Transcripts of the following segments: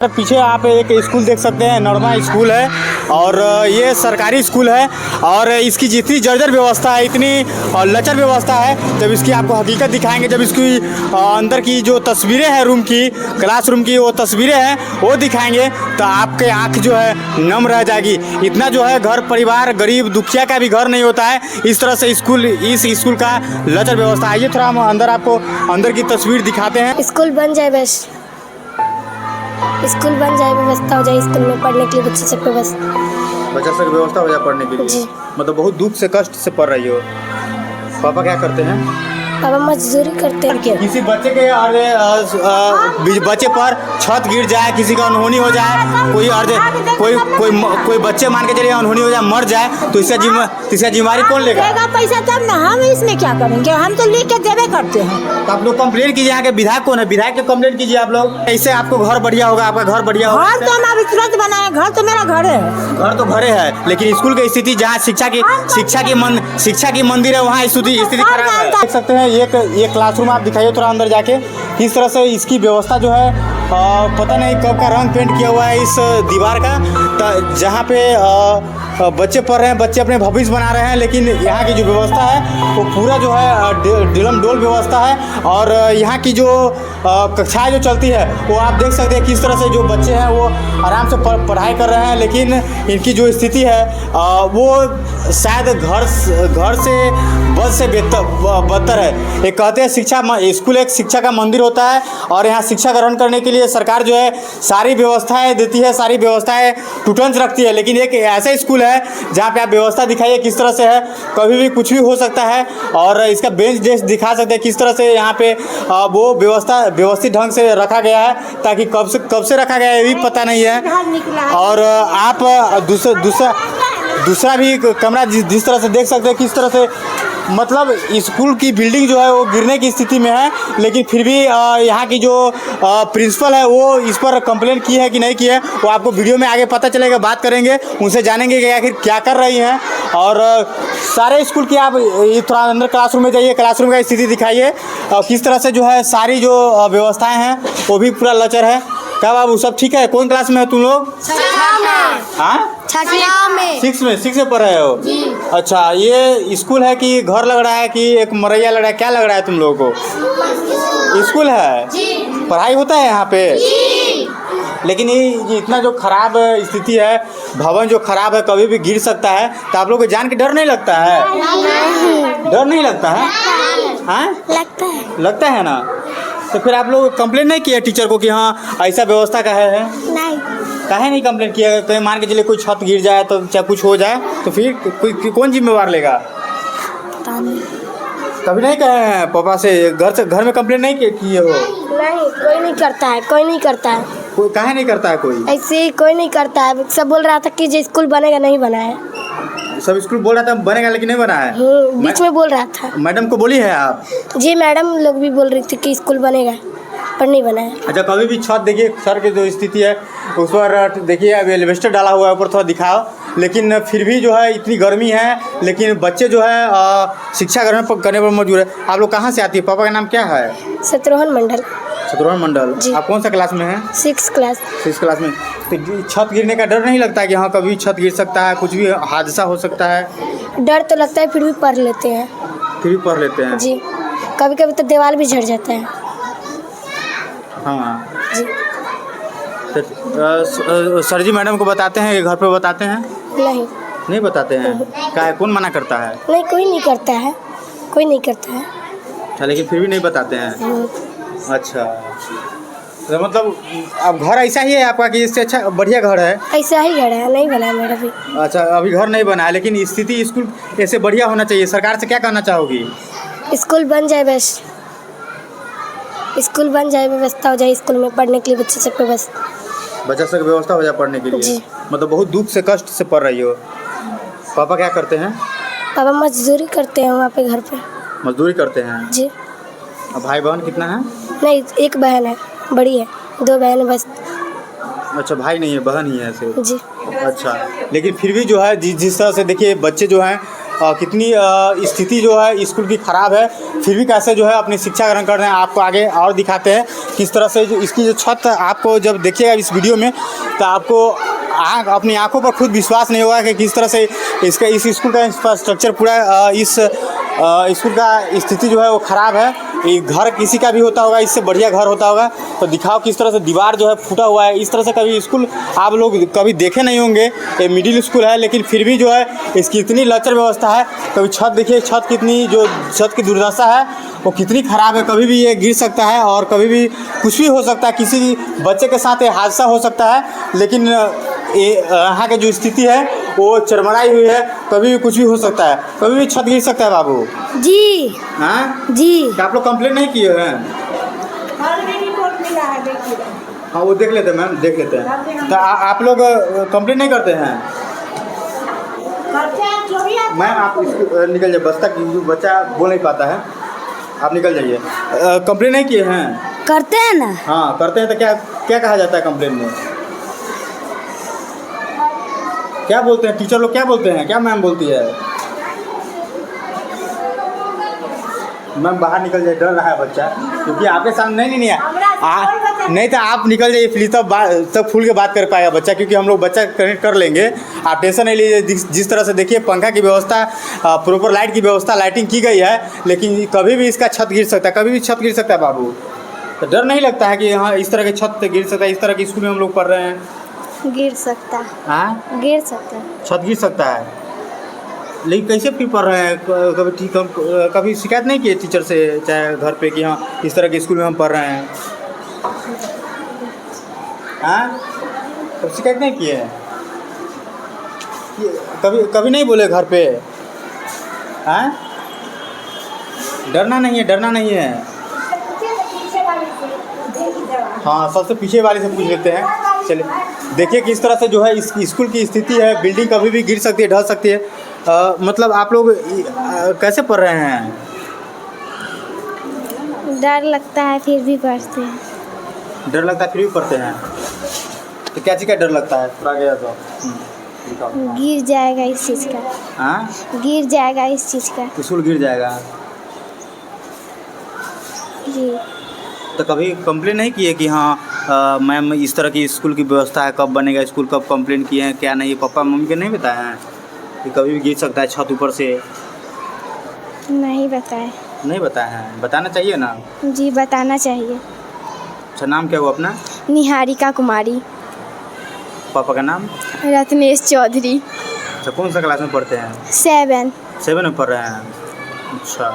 पीछे आप एक स्कूल देख सकते हैं, नॉर्मा स्कूल है और ये सरकारी स्कूल है और इसकी जितनी जर्जर व्यवस्था है, इतनी लचर व्यवस्था है। जब इसकी आपको हकीकत दिखाएंगे, जब इसकी अंदर की जो तस्वीरें हैं रूम की, क्लासरूम की वो तस्वीरें हैं वो दिखाएंगे तो आपके आँख जो है नम रह जाएगी। इतना जो है घर परिवार गरीब दुखिया का भी घर नहीं होता है, इस तरह से स्कूल, इस स्कूल का लचर व्यवस्था। आइए थोड़ा हम अंदर आपको अंदर की तस्वीर दिखाते हैं। स्कूल बन जाए, बस स्कूल बन जाए, व्यवस्था हो जाए स्कूल में पढ़ने के लिए बच्चे सबको, बस बच्चा सब व्यवस्था हो जाए पढ़ने के लिए। जी। मतलब बहुत दुख से कष्ट से पढ़ रही हो। पापा क्या करते हैं? पापा मजदूरी करते हैं। किसी बच्चे के बच्चे पर छत गिर जाए, किसी का अनहोनी हो जाए, कोई बच्चे मान के चलिए अनहोनी हो जाए, मर जाए, तो इसका जिम्मेदारी कौन लेगा? पैसा तब ना, हम इसमें क्या करेंगे, हम तो लिख के देवे करते हैं। तो आप लोग कंप्लेंट कीजिए। यहाँ के विधायक कौन है? विधायक के कंप्लेंट कीजिए आप लोग। ऐसे आपको घर बढ़िया होगा, आपका घर बढ़िया होगा। घर तो हम अभी तुरंत बनाए, घर तो मेरा घर है। घर तो घरे है, लेकिन स्कूल की स्थिति जहाँ शिक्षा की मंदिर है, वहाँ स्थिति खराब है। देख सकते हैं ये क्लासरूम आप दिखाइए थोड़ा अंदर जाके। किस तरह से इसकी व्यवस्था जो है पता नहीं कब का रंग पेंट किया हुआ है इस दीवार का, जहाँ पे बच्चे पढ़ रहे हैं, बच्चे अपने भविष्य बना रहे हैं, लेकिन यहाँ की जो व्यवस्था है वो पूरा जो है डिलम डोल व्यवस्था है। और यहाँ की जो कक्षाएं जो चलती है वो आप देख सकते हैं किस तरह से जो बच्चे हैं वो आराम से पढ़ाई कर रहे हैं, लेकिन इनकी जो स्थिति है वो शायद घर से बद से बदतर है। एक कहते हैं स्कूल एक शिक्षा का मंदिर होता है और यहाँ शिक्षा ग्रहण करने के लिए सरकार जो है सारी व्यवस्थाएं देती है, सारी व्यवस्थाएं टूटंच रखती है। लेकिन एक ऐसा स्कूल है जहाँ पे आप व्यवस्था दिखाइए किस तरह से है, कभी भी कुछ भी हो सकता है। और इसका बेंच डेस्क दिखा सकते हैं किस तरह से यहाँ पे वो व्यवस्थित ढंग से रखा गया है, ताकि कब से रखा गया है ये भी पता नहीं है। और आप दूसरा भी कमरा जिस तरह से देख सकते हैं किस तरह से, मतलब स्कूल की बिल्डिंग जो है वो गिरने की स्थिति में है, लेकिन फिर भी यहाँ की जो प्रिंसिपल है वो इस पर कंप्लेंट की है कि नहीं की है वो आपको वीडियो में आगे पता चलेगा। बात करेंगे उनसे, जानेंगे कि आखिर क्या कर रही हैं। और सारे स्कूल की आप थोड़ा अंदर क्लासरूम में जाइए, क्लासरूम का स्थिति दिखाइए किस तरह से जो है सारी जो व्यवस्थाएँ हैं वो भी पूरा लचर है। क्या बाबू सब ठीक है? कौन क्लास में है तुम लोग? सिक्स में पढ़ रहे हो? अच्छा, ये स्कूल है कि घर लग रहा है कि एक मरैया लग रहा है, क्या लग रहा है तुम लोगों को? स्कूल है, पढ़ाई होता है यहाँ पे? लेकिन ये इतना जो खराब स्थिति है, भवन जो खराब है, कभी भी गिर सकता है, तो आप लोग को जान के डर नहीं लगता है? डर नहीं लगता है? हाँ लगता है ना। तो फिर आप लोग कंप्लेंट नहीं किया टीचर को कि हाँ ऐसा व्यवस्था का है? नहीं। काहे नहीं कंप्लेंट किया? कहीं मान के चलिए कोई छत गिर जाए तो चाहे कुछ हो जाए तो फिर कौन जिम्मेवार लेगा? कभी नहीं कहे हैं पापा से? घर में कंप्लेंट नहीं किए हो? नहीं, कोई नहीं करता है, कोई नहीं करता है। कोई काहे नहीं करता है? कोई ऐसे ही कोई नहीं करता है। सब बोल रहा था कि जो स्कूल बनेगा, नहीं बना है। सब स्कूल बोल रहा था बनेगा लेकिन नहीं बना है। बीच में बोल रहा था। मैडम को बोली है आप? जी, मैडम लोग भी बोल रही थी कि स्कूल बनेगा, पर नहीं बना है। अच्छा, कभी भी छत देखिए, सर की जो स्थिति है उस पर देखिए, अब एलिवेस्टर डाला हुआ है ऊपर, थोड़ा दिखाओ। लेकिन फिर भी जो है इतनी गर्मी है, लेकिन बच्चे जो है शिक्षा ग्रहण करने पर मजबूर है। आप लोग कहाँ से आती है? पापा का नाम क्या है? शत्रुघ्न मंडल। शत्रुघ्न मंडल। आप कौन सा क्लास में हैं? 6th class. 6th क्लास में। तो छत गिरने का डर नहीं लगता है कि हाँ कभी छत गिर सकता है, कुछ भी हादसा हो सकता है? डर तो लगता है, फिर भी पढ़ लेते हैं। फिर भी पढ़ लेते हैं जी। कभी कभी तो दीवार भी झड़ जाता है। हाँ जी। तो सर जी मैडम को बताते हैं, घर पे बताते हैं? नहीं बताते हैं। क्या है, कौन मना करता है? नहीं, कोई नहीं करता है, कोई नहीं करता है। अच्छा, लेकिन फिर भी नहीं बताते हैं। अच्छा, तो मतलब अब घर ऐसा ही है आपका कि इससे अच्छा बढ़िया घर है? ऐसा ही घर है, नहीं बना है मेरा भी। अच्छा, अभी घर नहीं बना है, लेकिन स्थिति स्कूल ऐसे बढ़िया होना चाहिए। सरकार से क्या कहना चाहोगी? स्कूल बन जाए, बस स्कूल बन जाए, व्यवस्था हो जाए स्कूल में पढ़ने के लिए बच्चे सबको, बस बच्चा सब व्यवस्था हो जाए पढ़ने के लिए। जी। मतलब बहुत दुख से कष्ट से पढ़ रही हो। पापा क्या करते हैं? पापा मजदूरी करते हैं वहाँ पे, घर पे मजदूरी करते हैं। जी। अब भाई बहन कितना है? नहीं, एक बहन है, बड़ी है। 2 बहन है बस। अच्छा, भाई नहीं है, बहन ही है ऐसे? जी। अच्छा, लेकिन फिर भी जो है जिस तरह से देखिए बच्चे जो हैं कितनी स्थिति जो है स्कूल की ख़राब है, फिर भी कैसे जो है अपनी शिक्षा ग्रहण कर रहे हैं। आपको आगे और दिखाते हैं किस तरह से जो इसकी जो छत आपको जब देखिएगा इस वीडियो में तो आपको अपनी आंखों पर खुद विश्वास नहीं होगा कि किस तरह से इसका इस स्कूल का इंफ्रास्ट्रक्चर पूरा इस स्कूल का स्थिति जो है वो ख़राब है। ये घर किसी का भी होता होगा, इससे बढ़िया घर होता होगा। तो दिखाओ किस तरह से दीवार जो है फूटा हुआ है। इस तरह से कभी स्कूल आप लोग कभी देखे नहीं होंगे। ये मिडिल स्कूल है लेकिन फिर भी जो है इसकी इतनी लचर व्यवस्था है। कभी छत देखिए, छत कितनी जो छत की दुर्दशा है वो कितनी ख़राब है। कभी भी ये गिर सकता है और कभी भी कुछ भी हो सकता है, किसी बच्चे के साथ ये हादसा हो सकता है। लेकिन ये यहाँ की जो स्थिति है वो चरमराई हुई है, कभी भी कुछ भी हो सकता है, कभी भी छत गिर सकता है। बाबू जी हाँ जी, क्या आप लोग कंप्लेंट नहीं किए हैं? रिपोर्ट मिला है, देखिए। हाँ वो देख लेते हैं मैम, देख लेते हैं। तो आप लोग कंप्लेंट नहीं करते हैं? मैम आप निकल जाइए, बस्ता की बच्चा बोल नहीं पाता है, आप निकल जाइए। कंप्लेंट नहीं किए हैं? करते हैं ना। हाँ करते हैं। तो क्या क्या कहा जाता है कंप्लेंट में? क्या बोलते हैं टीचर लोग, क्या बोलते हैं, क्या मैम बोलती है? मैम बाहर निकल जाए, डर रहा है बच्चा क्योंकि आपके सामने नहीं नहीं तो आप निकल जाइए प्लीज़, तब खुल के बात कर पाएगा बच्चा, क्योंकि हम लोग बच्चा कनेक्ट कर लेंगे। आप टेंशन नहीं लीजिए। जिस तरह से देखिए पंखा की व्यवस्था, प्रॉपर लाइट की व्यवस्था, लाइटिंग की गई है, लेकिन कभी भी इसका छत गिर सकता है, कभी भी छत गिर सकता है। बाबू तो डर नहीं लगता है कि हाँ इस तरह की छत गिर सकता है? इस तरह के स्कूल में हम लोग पढ़ रहे हैं। गिर सकता है, हाँ गिर सकता है, छत गिर सकता है, लेकिन कैसे फिर पढ़ रहे हैं? कभी शिकायत नहीं किए टीचर से, चाहे घर पे, कि हाँ इस तरह के स्कूल में हम पढ़ रहे हैं? हाँ तो शिकायत नहीं किए हैं? कभी कभी नहीं बोले घर पे? हाँ डरना नहीं है, डरना नहीं है। हाँ सबसे पीछे वाले से पूछ लेते हैं। चलिए देखिए किस तरह से जो है इस स्कूल की स्थिति है। बिल्डिंग कभी भी गिर सकती है, ढह सकती है। मतलब आप लोग कैसे पढ़ रहे हैं? डर लगता है फिर भी पढ़ते हैं। डर लगता है फिर भी पढ़ते हैं? तो क्या चीज़ का डर लगता है? थोड़ा गया तो गिर जाएगा इस चीज़ का। हाँ गिर जाएगा इस चीज़ का। स्कूल गिर जाएगा। जी। तो कभी कंप्लेन नहीं किए कि हाँ मैम इस तरह की स्कूल की व्यवस्था है, कब बनेगा स्कूल, कब कंप्लेन किए हैं क्या? नहीं पापा मम्मी के नहीं बताया है कि कभी भी गिर सकता है छत ऊपर से? नहीं बताए। नहीं बताया है, बताना चाहिए ना। जी बताना चाहिए। अच्छा नाम क्या हुआ अपना? निहारिका कुमारी। पापा का नाम? रत्नेश चौधरी। अच्छा कौन सा क्लास में पढ़ते हैं? 7 में पढ़ रहे हैं। अच्छा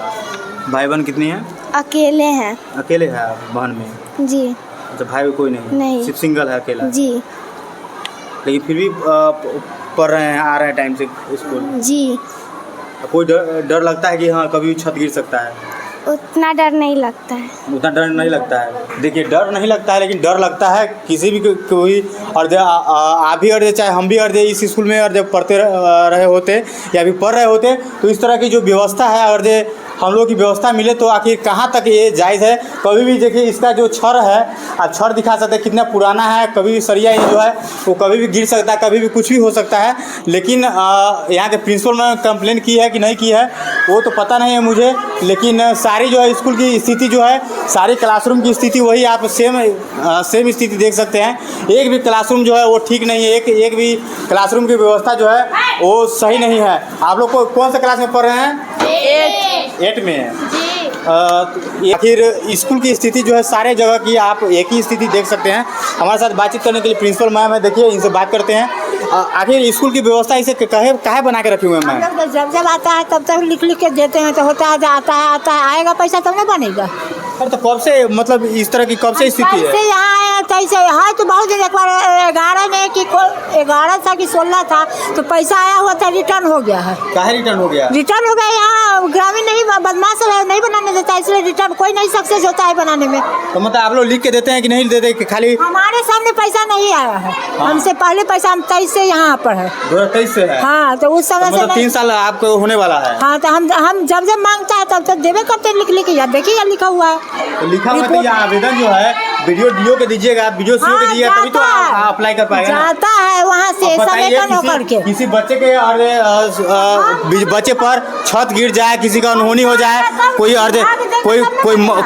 भाई बहन कितनी हैं? अकेले हैं। अकेले हैं आप बहन में? जी। अच्छा भाई कोई नहीं? नहीं। सिर्फ सिंगल है, अकेला? जी। लेकिन फिर भी पढ़ रहे हैं, आ रहे हैं टाइम से स्कूल? जी। कोई डर लगता है कि हाँ कभी भी छत गिर सकता है? उतना डर नहीं लगता है। उतना डर नहीं लगता है। देखिए डर नहीं लगता है, लेकिन डर लगता है किसी भी कोई। और जब आप भी और चाहे हम भी और इस स्कूल में और जब पढ़ते रहे होते या अभी पढ़ रहे होते तो इस तरह की जो व्यवस्था है और जो हम लोग की व्यवस्था मिले तो आखिर कहाँ तक ये जायज़ है? कभी भी देखिए इसका जो छड़ है, आप छड़ दिखा सकते हैं कितना पुराना है। कभी भी सरिया ये जो है वो कभी भी गिर सकता है, कभी भी कुछ भी हो सकता है। लेकिन यहाँ के प्रिंसिपल ने कंप्लेन की है कि नहीं की है वो तो पता नहीं है मुझे। लेकिन सारी जो है स्कूल की स्थिति जो है, सारी क्लासरूम की स्थिति वही आप सेम स्थिति देख सकते हैं। एक भी क्लासरूम जो है वो ठीक नहीं है, एक भी क्लासरूम की व्यवस्था जो है वो सही नहीं है। आप लोग को कौन सा क्लास में पढ़ रहे हैं? 8 में। आखिर स्कूल की स्थिति जो है सारे जगह की आप एक ही स्थिति देख सकते हैं। हमारे साथ बातचीत करने के लिए प्रिंसिपल मैम है, देखिए इनसे बात करते हैं। आखिर स्कूल की व्यवस्था इसे काहे बना के रखी हुए हैं मैम? हम लोग जब आता है तब तक लिख के देते हैं, तो होता है, आता है, आएगा पैसा तब नहीं बनेगा। अरे तो कब से, मतलब इस तरह की कब से स्थिति है? यहाँ कैसे है तो बहुत दिन, एक बार 11 में कि 11 था कि 16 था तो पैसा आया हुआ था, रिटर्न हो गया है। काहे रिटर्न हो गया? रिटर्न हो गया। यहाँ ग्रामीण नहीं, बदमाश नहीं बनाने देता, इसलिए रिटर्न कोई नहीं सक्सेस होता है बनाने में। तो मतलब आप लोग लिख के देते हैं कि नहीं देते? कि खाली हमारे सामने पैसा नहीं आया है। हाँ। हमसे पहले पैसा हम 23 से यहाँ पर है। 2023 से है? हाँ तो उस समय तो मतलब 3 साल आपको होने वाला है। हाँ तो हम जब मांगता है तब देवे करते हैं, लिख यार देखिए यार लिखा हुआ है। तो लिखा हुआ तो ये आवेदन जो है वीडियो के दीजिएगा, वीडियो सीओ के दीजिएगा, तभी तो अप्लाई कर पाएगा। जाता है वहाँ से सब बताइए रिटर्न होकर के। किसी बच्चे के बच्चे पर छत गिर जाए, किसी का अनहोनी हो जाए, कोई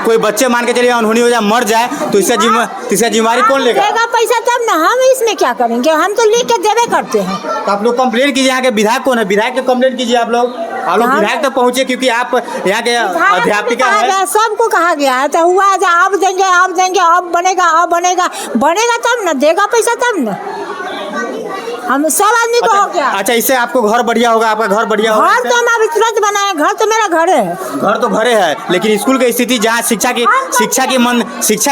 कोई बच्चे मान के चलिए अनहोनी हो जाए, मर जाए, तो इसका जिम्मेवारी कौन लेगा? देगा पैसा तब ना, हम इसमें क्या करेंगे, हम तो लिख के देवे करते हैं। तो आप लोग कंप्लेंट कीजिए, यहाँ के विधायक कौन है, विधायक को कंप्लेंट कीजिए आप लोग विधायक तक पहुँचे, क्योंकि आप यहाँ के अध्यापिका है। सबको कहा गया है, तो हुआ है अब देंगे, अब बनेगा तब ना, देगा पैसा तब ना, हम सब आदमी को हो गया। अच्छा, इससे आपको घर बढ़िया होगा, आपका घर बढ़िया होगा? घर तो हम अभी तुरंत बनाए, घर तो मेरा घर है। घर तो घरे है, लेकिन स्कूल की स्थिति जहाँ शिक्षा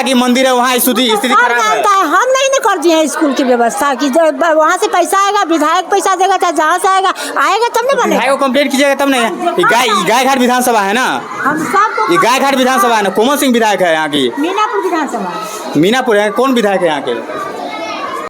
की मंदिर है, वहाँ स्थिति खराब है। हम नहीं न कर दिए हैं स्कूल की व्यवस्था की, वहाँ से पैसा आएगा, विधायक पैसा देगा, चाहे जहाँ से आएगा तब न बनेगा। विधायक को कंप्लेंट कीजिएगा तब नहीं। गायघाट विधानसभा है ना, हम सबको, ये गायघाट विधानसभा है ना, कोमल सिंह विधायक है यहाँ की, मीनापुर विधानसभा। मीनापुर है, कौन विधायक है यहाँ के?